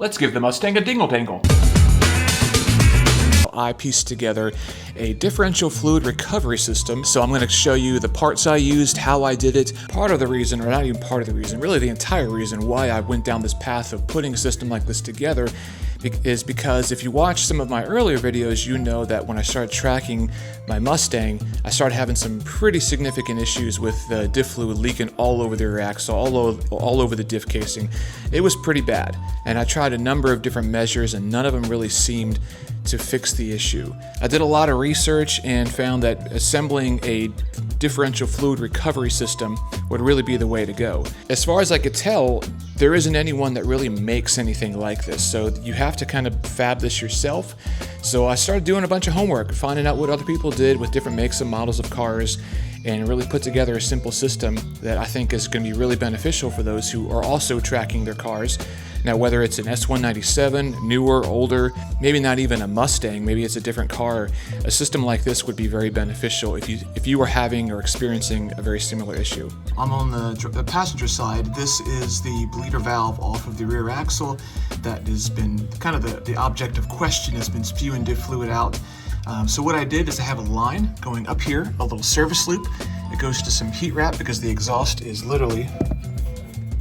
Let's give the Mustang a dingle-dangle. I pieced together a differential fluid recovery system. So I'm going to show you the parts I used, how I did it. Part of the reason, or not even part of the reason, really the entire reason why I went down this path of putting a system like this together is because if you watch some of my earlier videos, you know that when I started tracking my Mustang, I started having some pretty significant issues with the diff fluid leaking all over the rear axle, all over the diff casing. It was pretty bad, and I tried a number of different measures and none of them really seemed to fix the issue. I did a lot of research and found that assembling a differential fluid recovery system would really be the way to go. As far as I could tell, there isn't anyone that really makes anything like this, so you have to kind of fab this yourself. So I started doing a bunch of homework, finding out what other people did with different makes and models of cars, and really put together a simple system that I think is going to be really beneficial for those who are also tracking their cars. Now, whether it's an S197, newer, older, maybe not even a Mustang, maybe it's a different car, a system like this would be very beneficial if you were having or experiencing a very similar issue. I'm on the passenger side. This is the bleeder valve off of the rear axle that has been kind of the object of question, has been spewing diff fluid out. So what I did is I have a line going up here, a little service loop. It goes to some heat wrap because the exhaust is literally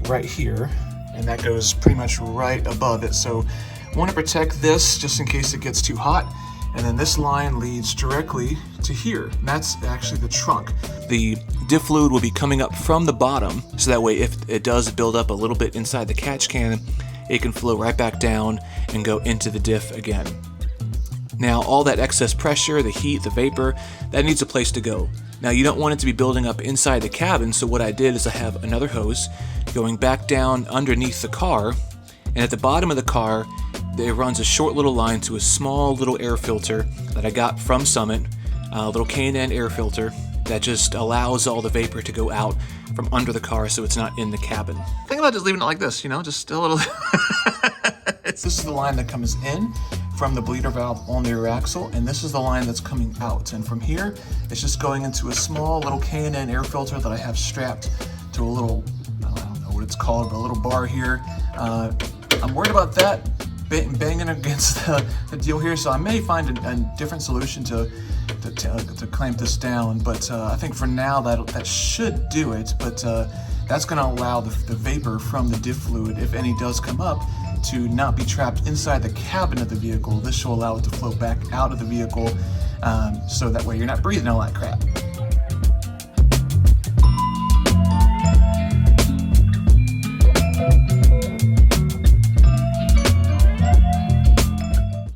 right here, and that goes pretty much right above it. So I want to protect this just in case it gets too hot. And then this line leads directly to here, and that's actually the trunk. The diff fluid will be coming up from the bottom, so that way if it does build up a little bit inside the catch can, it can flow right back down and go into the diff again. Now, all that excess pressure, the heat, the vapor, that needs a place to go. Now, you don't want it to be building up inside the cabin, so what I did is I have another hose going back down underneath the car, and at the bottom of the car, it runs a short little line to a small little air filter that I got from Summit, a little K&N air filter that just allows all the vapor to go out from under the car so it's not in the cabin. Think about just leaving it like this, you know, just a little... This is the line that comes in from the bleeder valve on the rear axle, and this is the line that's coming out. And from here, it's just going into a small little K&N air filter that I have strapped to a little, I don't know what it's called, but a little bar here. I'm worried about that banging against the deal here, so I may find a different solution to clamp this down, but I think for now that should do it. But that's going to allow the vapor from the diff fluid, if any does come up, to not be trapped inside the cabin of the vehicle. This will allow it to flow back out of the vehicle, so that way you're not breathing all that crap.